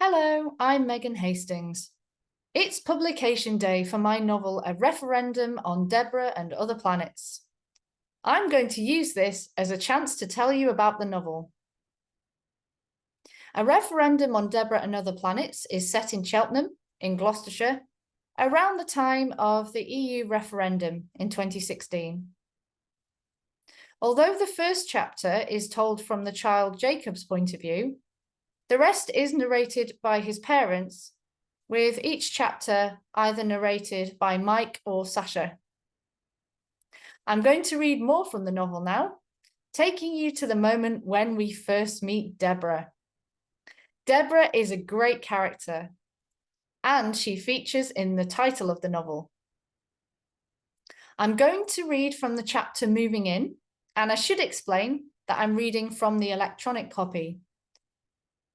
Hello, I'm Megan Hastings. It's publication day for my novel, A Referendum on Debra and Other Planets. I'm going to use this as a chance to tell you about the novel. A Referendum on Debra and Other Planets is set in Cheltenham, in Gloucestershire, around the time of the EU referendum in 2016. Although the first chapter is told from the child Jacob's point of view, the rest is narrated by his parents, with each chapter either narrated by Mike or Sasha. I'm going to read more from the novel now, taking you to the moment when we first meet Debra. Debra is a great character, and she features in the title of the novel. I'm going to read from the chapter Moving In, and I should explain that I'm reading from the electronic copy.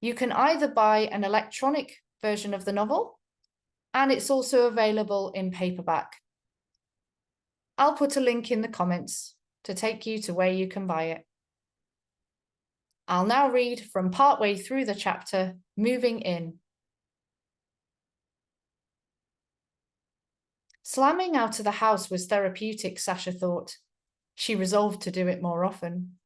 You can either buy an electronic version of the novel, and it's also available in paperback. I'll put a link in the comments to take you to where you can buy it. I'll now read from partway through the chapter, Moving In. Slamming out of the house was therapeutic, Sasha thought. She resolved to do it more often.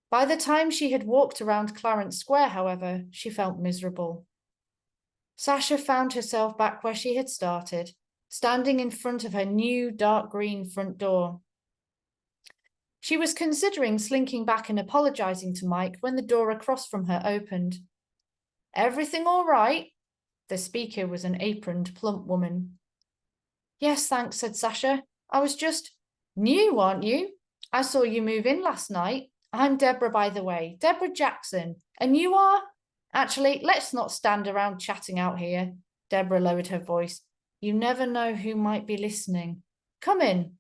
By the time she had walked around Clarence Square, however, she felt miserable. Sasha found herself back where she had started, standing in front of her new dark green front door. She was considering slinking back and apologizing to Mike when the door across from her opened. "Everything all right?" The speaker was an aproned, plump woman. "Yes, thanks," said Sasha. "I was just..." "New, aren't you? I saw you move in last night. I'm Debra, by the way, Debra Jackson. And you are..." "Actually, let's not stand around chatting out here." Debra lowered her voice. "You never know who might be listening. Come in."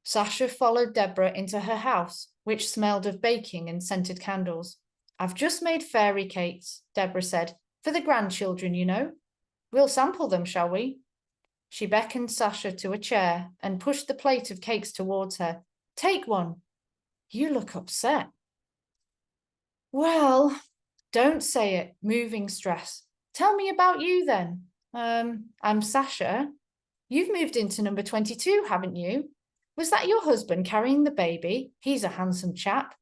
Sasha followed Debra into her house, which smelled of baking and scented candles. "I've just made fairy cakes," Debra said, "for the grandchildren, you know. We'll sample them, shall we?" She beckoned Sasha to a chair and pushed the plate of cakes towards her. "Take one." "You look upset." "Well, don't say it, moving stress. Tell me about you then." I'm Sasha. You've moved into number 22, haven't you? Was that your husband carrying the baby? He's a handsome chap."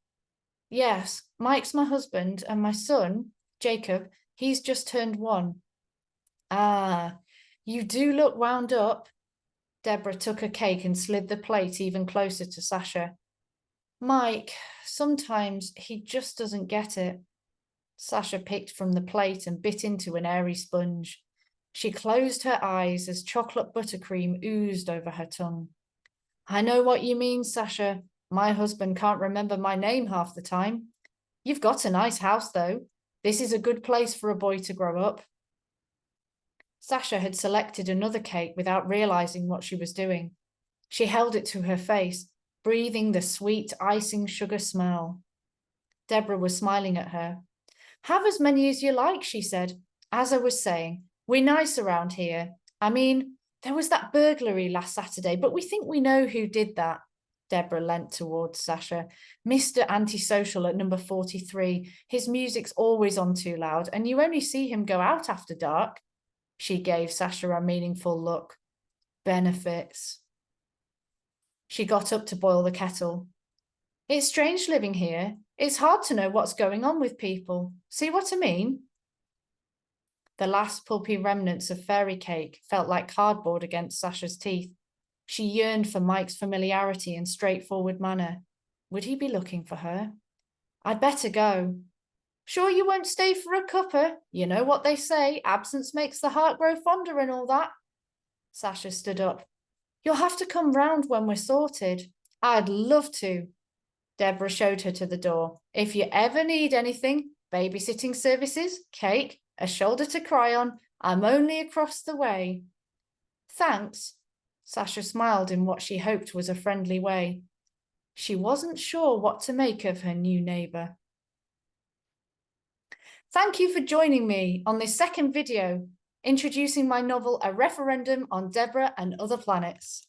"Yes, Mike's my husband, and my son, Jacob, he's just turned 1. "Ah, you do look wound up." Debra took a cake and slid the plate even closer to Sasha. "Mike, sometimes he just doesn't get it." Sasha picked from the plate and bit into an airy sponge. She closed her eyes as chocolate buttercream oozed over her tongue. "I know what you mean, Sasha. My husband can't remember my name half the time. You've got a nice house, though. This is a good place for a boy to grow up." Sasha had selected another cake without realizing what she was doing. She held it to her face, breathing the sweet icing sugar smell. Debra was smiling at her. "Have as many as you like," she said. "As I was saying, we're nice around here. I mean, there was that burglary last Saturday, but we think we know who did that." Debra leant towards Sasha. "Mr. Antisocial at number 43. His music's always on too loud, and you only see him go out after dark." She gave Sasha a meaningful look. "Benefits." She got up to boil the kettle. "It's strange living here. It's hard to know what's going on with people. See what I mean?" The last pulpy remnants of fairy cake felt like cardboard against Sasha's teeth. She yearned for Mike's familiarity and straightforward manner. Would he be looking for her? "I'd better go." "Sure you won't stay for a cuppa? You know what they say, absence makes the heart grow fonder and all that." Sasha stood up. "You'll have to come round when we're sorted." "I'd love to." Debra showed her to the door. "If you ever need anything, babysitting services, cake, a shoulder to cry on, I'm only across the way." "Thanks." Sasha smiled in what she hoped was a friendly way. She wasn't sure what to make of her new neighbour. Thank you for joining me on this second video, introducing my novel, A Referendum on Debra and Other Planets.